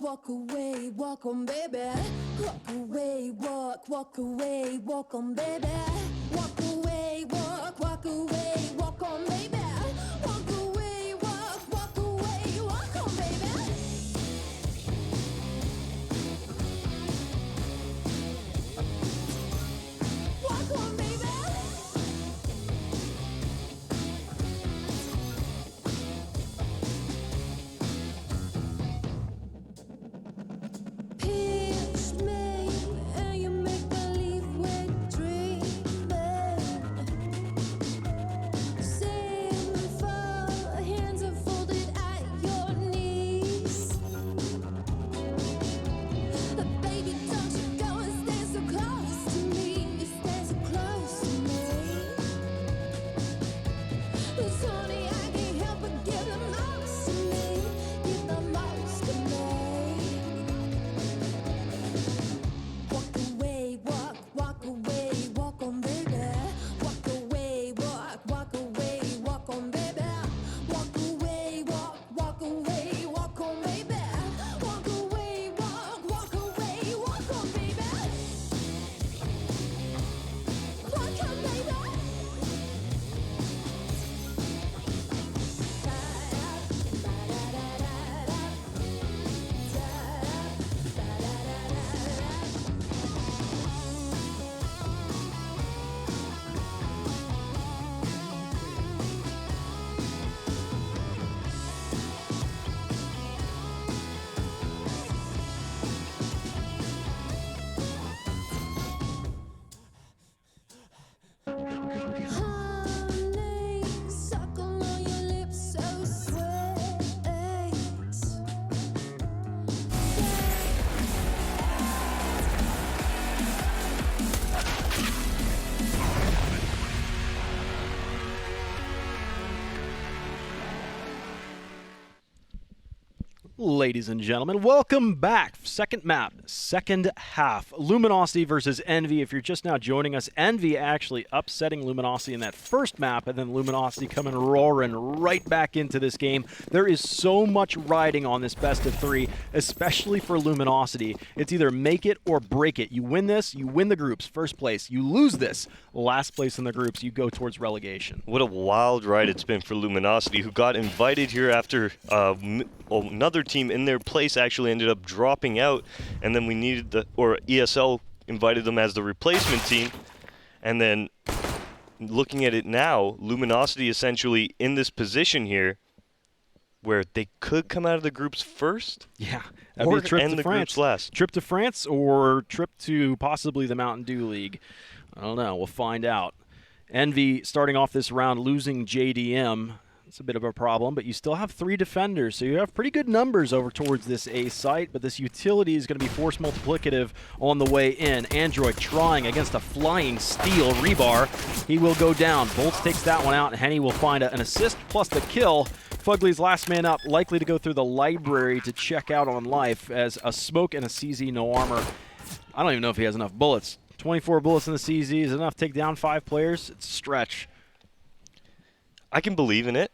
Walk away, walk on, baby. Walk away, walk away, walk on, baby. Walk away, walk away, walk on, baby. Walk away, walk away, walk on, baby. Walk on, baby. Ladies and gentlemen, welcome back. Second map, second half. Luminosity versus Envy. If you're just now joining us, Envy actually upsetting Luminosity in that first map, and then Luminosity coming roaring right back into this game. There is so much riding on this best of three, especially for Luminosity. It's either make it or break it. You win this, you win the groups, first place. You lose this, last place in the groups, you go towards relegation. What a wild ride it's been for Luminosity, who got invited here after another team in their place actually ended up dropping out, and then ESL invited them as the replacement team. And then looking at it now, Luminosity essentially in this position here where they could come out of the groups first. Yeah, or be a trip end to the France. groups last. Trip to France or trip to possibly the Mountain Dew League. I don't know. We'll find out. Envy starting off this round losing JDM. It's a bit of a problem, but you still have 3 defenders, so you have pretty good numbers over towards this A site, but this utility is going to be force multiplicative on the way in. Android trying against a flying steel rebar. He will go down. Bolts takes that one out, and Henny will find an assist plus the kill. Fugly's last man up, likely to go through the library to check out on life as a smoke and a CZ, no armor. I don't even know if he has enough bullets. 24 bullets in the CZ is enough to take down 5 players. It's a stretch. I can believe in it.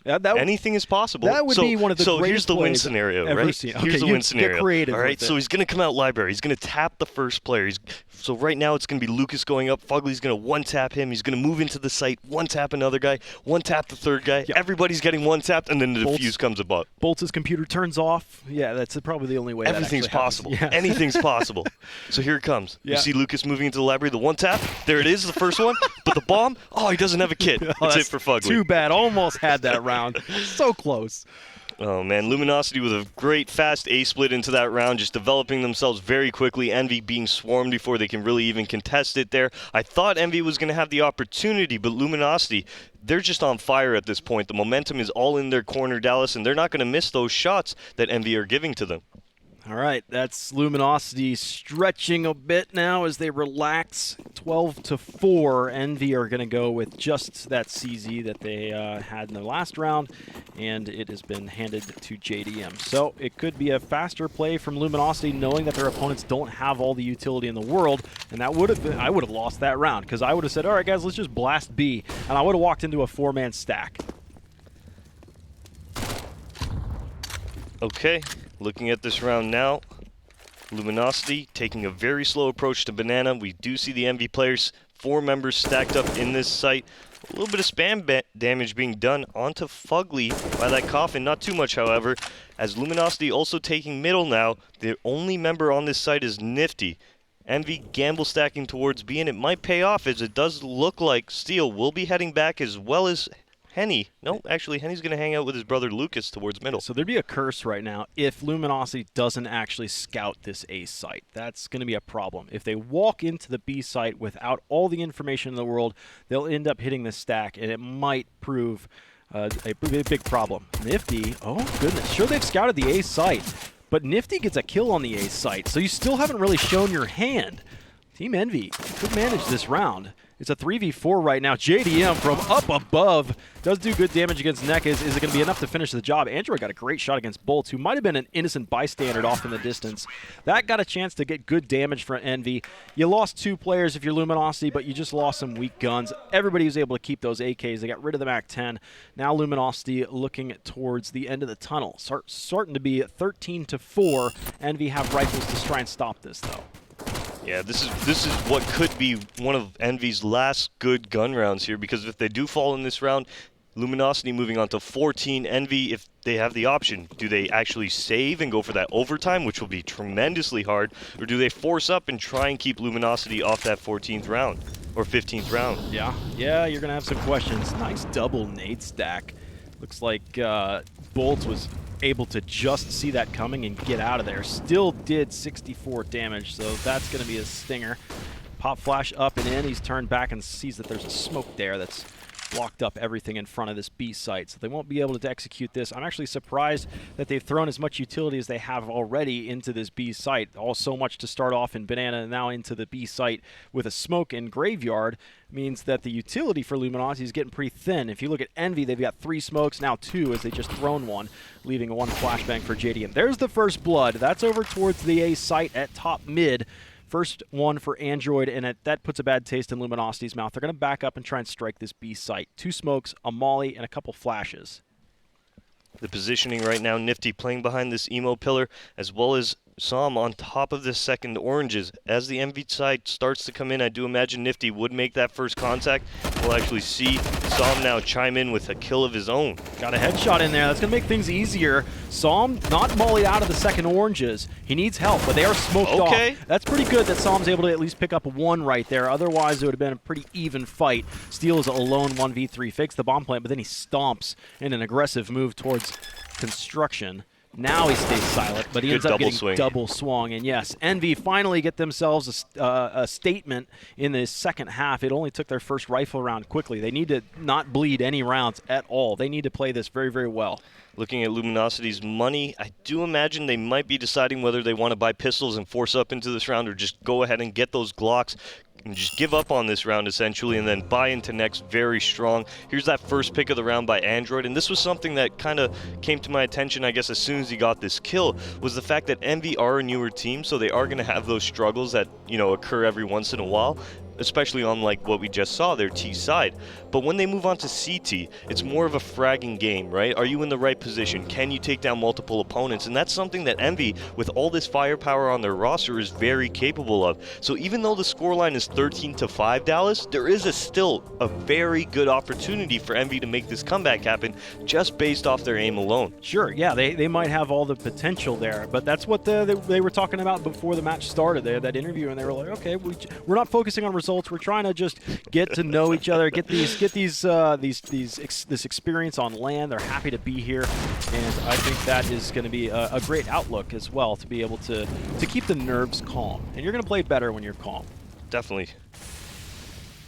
Anything is possible. That would be one of the So greatest here's the win plays scenario, ever right? seen. Here's Okay, the you win scenario. get creative All right, with it. so he's going to come out library. He's going to tap the first player. So right now it's going to be Lucas going up. Fugly's going to one-tap him. He's going to move into the site, one-tap another guy, one-tap the third guy. Yep. Everybody's getting one-tapped, and then the defuse comes about. Bolts' computer turns off. Yeah, that's probably the only way Everything's that actually possible. happens. Yeah. Anything's possible. So here it comes. Yeah. You see Lucas moving into the library, the one-tap. There it is, the first one. But the bomb, he doesn't have a kit. That's it for Fugly. Too bad. Almost had that round. So close. Oh, man. Luminosity with a great fast A-split into that round, just developing themselves very quickly. Envy being swarmed before they can really even contest it there. I thought Envy was going to have the opportunity, but Luminosity, they're just on fire at this point. The momentum is all in their corner, Dallas, and they're not going to miss those shots that Envy are giving to them. All right, that's Luminosity stretching a bit now as they relax. 12-4. Envy are going to go with just that CZ that they had in the last round, and it has been handed to JDM. So it could be a faster play from Luminosity, knowing that their opponents don't have all the utility in the world, and that would have been, I would have lost that round because I would have said, all right, guys, let's just blast B, and I would have walked into a 4-man stack. Okay. Looking at this round now, Luminosity taking a very slow approach to Banana. We do see the Envy players, 4 members stacked up in this site. A little bit of spam damage being done onto Fugly by that coffin. Not too much, however, as Luminosity also taking middle now. The only member on this site is Nifty. Envy gamble stacking towards B, and it might pay off as it does look like Steel will be heading back as well as Henny. No, actually, Henny's going to hang out with his brother Lucas towards middle. So there'd be a curse right now if Luminosity doesn't actually scout this A site. That's going to be a problem. If they walk into the B site without all the information in the world, they'll end up hitting the stack, and it might prove a big problem. Nifty, oh goodness, sure they've scouted the A site, but Nifty gets a kill on the A site, so you still haven't really shown your hand. Team Envy could manage this round. It's a 3v4 right now. JDM from up above does do good damage against Neck. Is it going to be enough to finish the job? Android got a great shot against Bolts, who might have been an innocent bystander off in the distance. That got a chance to get good damage for Envy. You lost 2 players if you're Luminosity, but you just lost some weak guns. Everybody was able to keep those AKs. They got rid of the MAC-10. Now Luminosity looking towards the end of the tunnel. Starting to be 13-4. Envy have rifles to try and stop this, though. Yeah, this is what could be one of Envy's last good gun rounds here, because if they do fall in this round, Luminosity moving on to 14. Envy, if they have the option, do they actually save and go for that overtime, which will be tremendously hard, or do they force up and try and keep Luminosity off that 14th round or 15th round? Yeah, you're going to have some questions. Nice double nade stack. Looks like Bolts was able to just see that coming and get out of there. Still did 64 damage, so that's going to be a stinger. Pop flash up and in. He's turned back and sees that there's a smoke there that's blocked up everything in front of this B site, so they won't be able to execute this. I'm actually surprised that they've thrown as much utility as they have already into this B site. All so much to start off in Banana and now into the B site with a smoke and graveyard means that the utility for Luminosity is getting pretty thin. If you look at Envy, they've got 3 smokes, now 2 as they just thrown one, leaving 1 flashbang for JDM. There's the first blood. That's over towards the A site at top mid. First one for Android, and that puts a bad taste in Luminosity's mouth. They're going to back up and try and strike this B site. 2 smokes, a molly, and a couple flashes. The positioning right now, Nifty playing behind this emo pillar, as well as Som on top of the second oranges. As the MV side starts to come in, I do imagine Nifty would make that first contact. We'll actually see Som now chime in with a kill of his own. Got a headshot in there. That's going to make things easier. Som not mollied out of the second oranges. He needs help, but they are smoked off. That's pretty good that Som's able to at least pick up 1 right there. Otherwise, it would have been a pretty even fight. Steel is alone 1v3, fakes the bomb plant, but then he stomps in an aggressive move towards construction. Now he stays silent, but he ends up getting double swung. And yes, Envy finally get themselves a statement in the second half. It only took their first rifle round quickly. They need to not bleed any rounds at all. They need to play this very, very well. Looking at Luminosity's money, I do imagine they might be deciding whether they want to buy pistols and force up into this round or just go ahead and get those Glocks and just give up on this round essentially and then buy into next very strong. Here's that first pick of the round by Android, and this was something that kind of came to my attention, I guess, as soon as he got this kill, was the fact that Envy are a newer team, so they are going to have those struggles that, you know, occur every once in a while, especially on like what we just saw, their T side. But when they move on to CT, it's more of a fragging game, right? Are you in the right position? Can you take down multiple opponents? And that's something that Envy, with all this firepower on their roster, is very capable of. So even though the scoreline is 13-5 Dallas, there is still a very good opportunity for Envy to make this comeback happen just based off their aim alone. Sure, yeah, they might have all the potential there, but that's what they were talking about before the match started. They had that interview, and they were like, okay, we're not focusing on results. We're trying to just get to know each other, get this experience on land. They're happy to be here, and I think that is going to be a great outlook as well, to be able to keep the nerves calm. And you're going to play better when you're calm. Definitely.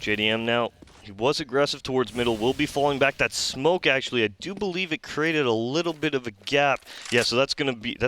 JDM now. He was aggressive towards middle, will be falling back. That smoke, actually, I do believe it created a little bit of a gap. Yeah, so that's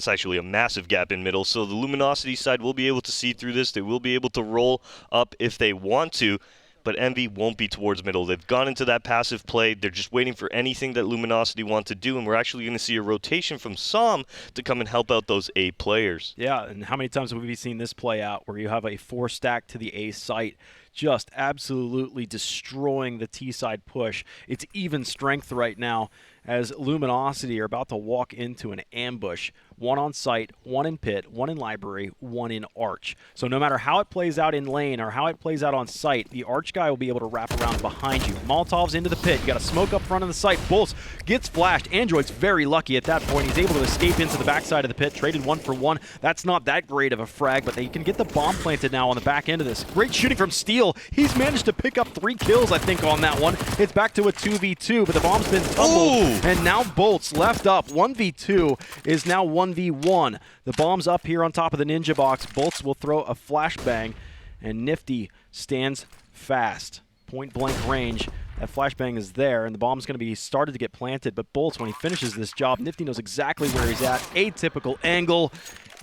actually a massive gap in middle. So the Luminosity side will be able to see through this. They will be able to roll up if they want to, but Envy won't be towards middle. They've gone into that passive play. They're just waiting for anything that Luminosity want to do, and we're actually going to see a rotation from Som to come and help out those A players. Yeah, and how many times have we seen this play out where you have a 4-stack to the A site, just absolutely destroying the T-side push. It's even strength right now as Luminosity are about to walk into an ambush. 1 on site, 1 in pit, 1 in library, 1 in arch. So no matter how it plays out in lane or how it plays out on site, the arch guy will be able to wrap around behind you. Molotov's into the pit. You got a smoke up front of the site. Bolts gets flashed. Android's very lucky at that point. He's able to escape into the backside of the pit. Traded 1 for 1. That's not that great of a frag, but they can get the bomb planted now on the back end of this. Great shooting from Steel. He's managed to pick up 3 kills, I think, on that one. It's back to a 2v2, but the bomb's been tumbled. Ooh. And now Bolts left up. 1v2 is now 1v1. The bomb's up here on top of the ninja box. Bolts will throw a flashbang, and Nifty stands fast. Point blank range. That flashbang is there, and the bomb's going to be started to get planted, but Bolts, when he finishes this job, Nifty knows exactly where he's at. Atypical angle,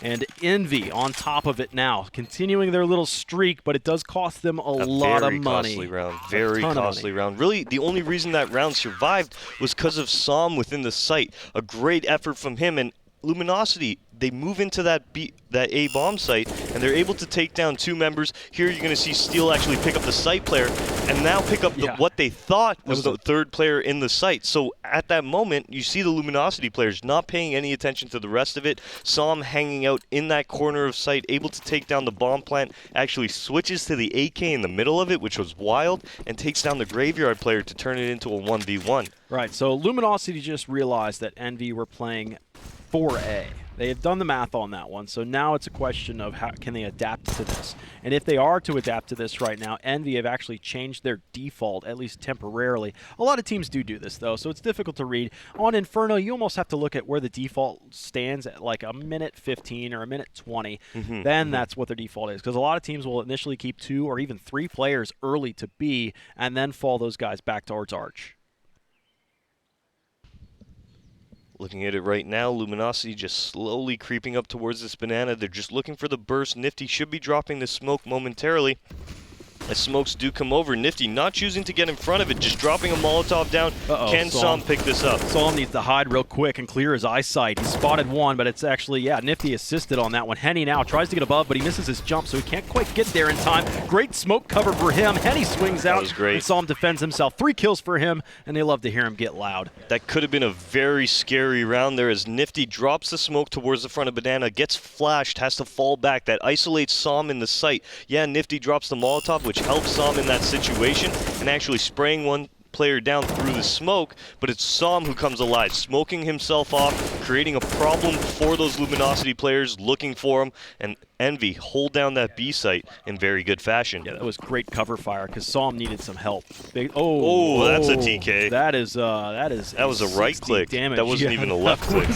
and Envy on top of it now, continuing their little streak, but it does cost them a lot of money. Very costly round. Really, the only reason that round survived was because of Som within the site. A great effort from him, and Luminosity, they move into that A bomb site, and they're able to take down 2 members. Here you're going to see Steel actually pick up the site player, and now pick up what they thought was the 3rd player in the site. So at that moment, you see the Luminosity players not paying any attention to the rest of it. Som hanging out in that corner of site, able to take down the bomb plant, actually switches to the AK in the middle of it, which was wild, and takes down the graveyard player to turn it into a 1v1. Right, so Luminosity just realized that Envy were playing 4A. They have done the math on that one, so now it's a question of how can they adapt to this. And if they are to adapt to this right now, Envy have actually changed their default, at least temporarily. A lot of teams do this, though, so it's difficult to read. On Inferno, you almost have to look at where the default stands at like a minute 15 or a minute 20. Then that's what their default is, because a lot of teams will initially keep 2 or even 3 players early to B and then fall those guys back towards Arch. Looking at it right now, Luminosity just slowly creeping up towards this banana. They're just looking for the burst. Nifty should be dropping the smoke momentarily. As smokes do come over, Nifty not choosing to get in front of it, just dropping a Molotov down. Can Som pick this up? Som needs to hide real quick and clear his eyesight. He spotted one, but it's actually, yeah, Nifty assisted on that one. Henny now tries to get above, but he misses his jump, so he can't quite get there in time. Great smoke cover for him. Henny swings out. That was great. And Som defends himself. 3 kills for him, and they love to hear him get loud. That could have been a very scary round there as Nifty drops the smoke towards the front of Banana, gets flashed, has to fall back. That isolates Som in the sight. Yeah, Nifty drops the Molotov, which helps Som in that situation and actually spraying one player down through the smoke, but it's Som who comes alive, smoking himself off, creating a problem for those Luminosity players looking for him, and Envy hold down that B site in very good fashion. Yeah, that was great cover fire because Som needed some help. That's a TK. That was a right click. Damage. That wasn't even a left click.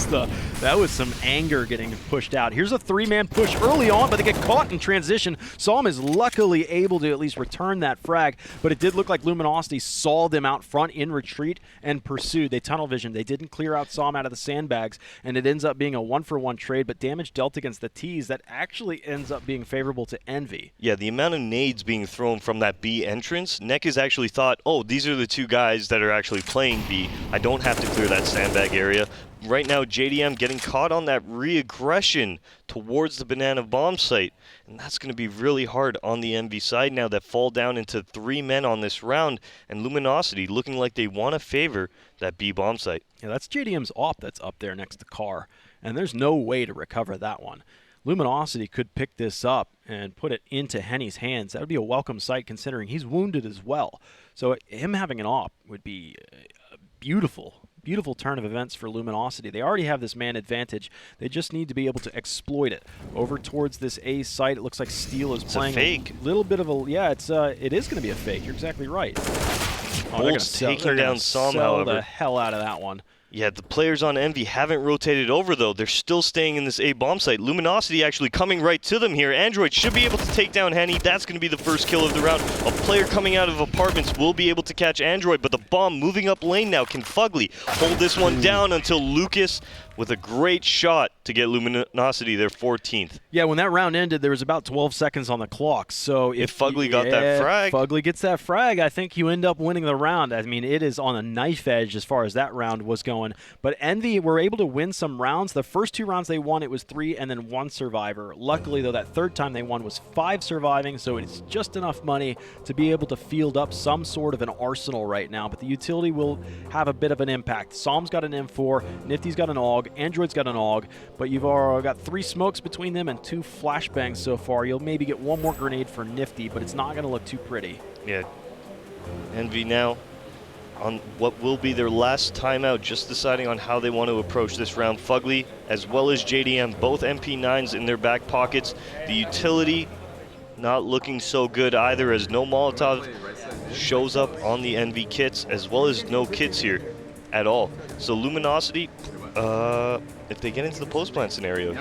That was some anger getting pushed out. Here's a 3-man push early on, but they get caught in transition. Som is luckily able to at least return that frag, but it did look like Luminosity saw them out front in retreat and pursued. They tunnel vision. They didn't clear out Som out of the sandbags, and it ends up being a 1-for-1 trade, but damage dealt against the T's that actually ends up being favorable to Envy. Yeah, the amount of nades being thrown from that B entrance, Neck has actually thought, oh, these are the 2 guys that are actually playing B. I don't have to clear that sandbag area. Right now, JDM getting caught on that re-aggression towards the banana bomb site. And that's going to be really hard on the Envy side now that fall down into 3 men on this round. And Luminosity looking like they want to favor that B bomb site. Yeah, that's JDM's op that's up there next to Carr. And there's no way to recover that one. Luminosity could pick this up and put it into Henny's hands. That would be a welcome sight considering he's wounded as well. So him having an op would be a beautiful turn of events for Luminosity. They already have this man advantage. They just need to be able to exploit it. Over towards this A site, it looks like Steel is playing a fake. Little bit of a, yeah, it is going to be a fake. You're exactly right. Bolt's taking down Som, however. The hell out of that one. Yeah, the players on Envy haven't rotated over, though. They're still staying in this A bomb site. Luminosity actually coming right to them here. Android should be able to take down Henny. That's going to be the first kill of the round. A player coming out of apartments will be able to catch Android, but the bomb moving up lane now can Fugly hold this one down until Lucas with a great shot to get Luminosity their 14th. Yeah, when that round ended, there was about 12 seconds on the clock. So if Fugly got that frag. Fugly gets that frag, I think you end up winning the round. I mean, it is on a knife edge as far as that round was going. But Envy were able to win some rounds. The first 2 rounds they won, it was 3 and then 1 survivor. Luckily, though, that third time they won was 5 surviving, so it's just enough money to be able to field up some sort of an arsenal right now. But the utility will have a bit of an impact. Som's got an M4, Nifty's got an AUG, Android's got an AUG, but you've already got 3 smokes between them and 2 flashbangs so far. You'll maybe get 1 more grenade for Nifty, but it's not going to look too pretty. Yeah. Envy now on what will be their last timeout, just deciding on how they want to approach this round. Fugly, as well as JDM, both MP9s in their back pockets. The utility not looking so good either, as no Molotov shows up on the Envy kits, as well as no kits here at all. So Luminosity, if they get into the post-plant scenario,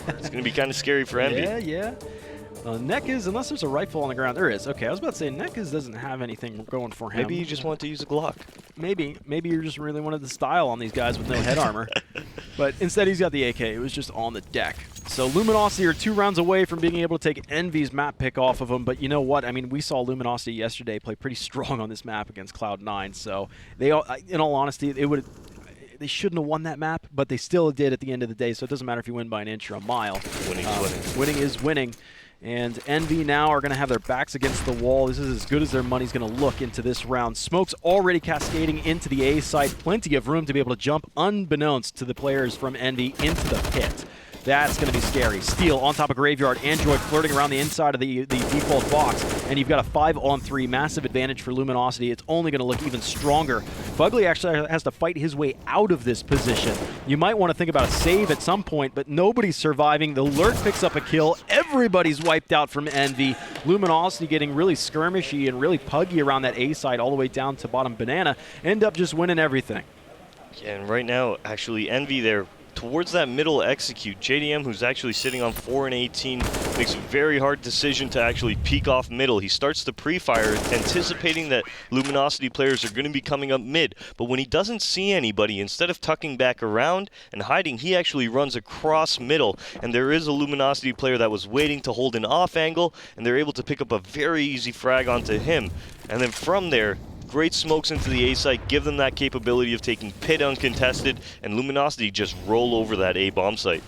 it's going to be kind of scary for Envy. Yeah. Neck is, unless there's a rifle on the ground, there is. Okay, I was about to say Neck doesn't have anything going for him. Maybe you just want to use a Glock. Maybe you just really wanted the style on these guys with no head armor. But instead he's got the AK. It was just on the deck. So Luminosity are 2 rounds away from being able to take Envy's map pick off of them. But you know what? I mean, we saw Luminosity yesterday play pretty strong on this map against Cloud9. So they, in all honesty, they shouldn't have won that map, but they still did at the end of the day. So it doesn't matter if you win by an inch or a mile. Winning is winning. And Envy now are going to have their backs against the wall. This is as good as their money's going to look into this round. Smoke's already cascading into the A site. Plenty of room to be able to jump unbeknownst to the players from Envy into the pit. That's going to be scary. Steel on top of Graveyard. Android flirting around the inside of the default box. And you've got a 5-on-3 massive advantage for Luminosity. It's only going to look even stronger. Fugly actually has to fight his way out of this position. You might want to think about a save at some point, but nobody's surviving. The Lurk picks up a kill. Everybody's wiped out from Envy. Luminosity getting really skirmishy and really puggy around that A side all the way down to bottom Banana. End up just winning everything. Yeah, and right now, actually, Envy there towards that middle execute. JDM, who's actually sitting on 4 and 18, makes a very hard decision to actually peek off middle. He starts to pre-fire, anticipating that Luminosity players are going to be coming up mid. But when he doesn't see anybody, instead of tucking back around and hiding, he actually runs across middle. And there is a Luminosity player that was waiting to hold an off angle, and they're able to pick up a very easy frag onto him. And then from there, great smokes into the A site, give them that capability of taking pit uncontested, and Luminosity just roll over that A bomb site.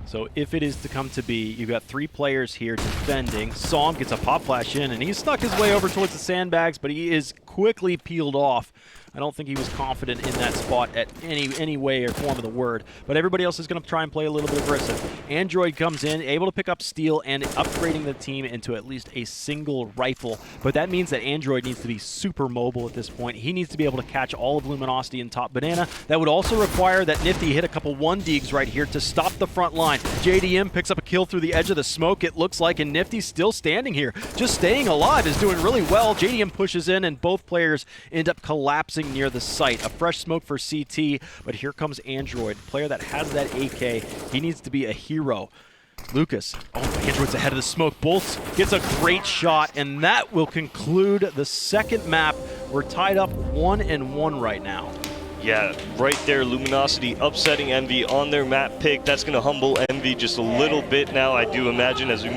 So if it is to come to be, you've got 3 players here defending. Psalm gets a pop flash in, and he's snuck his way over towards the sandbags, but he is quickly peeled off. I don't think he was confident in that spot at any way or form of the word. But everybody else is going to try and play a little bit aggressive. Android comes in, able to pick up Steel and upgrading the team into at least a single rifle. But that means that Android needs to be super mobile at this point. He needs to be able to catch all of Luminosity and top Banana. That would also require that Nifty hit a couple 1-digs right here to stop the front line. JDM picks up a kill through the edge of the smoke, it looks like, and Nifty's still standing here. Just staying alive is doing really well. JDM pushes in, and both players end up collapsing near the site. A fresh smoke for CT, but here comes Android, player that has that AK. He needs to be a hero. Lucas, Android's ahead of the smoke. Bolts gets a great shot, and that will conclude the second map. We're tied up 1-1 right now. Yeah, right there, Luminosity upsetting Envy on their map pick. That's going to humble Envy just a little bit now, I do imagine, as we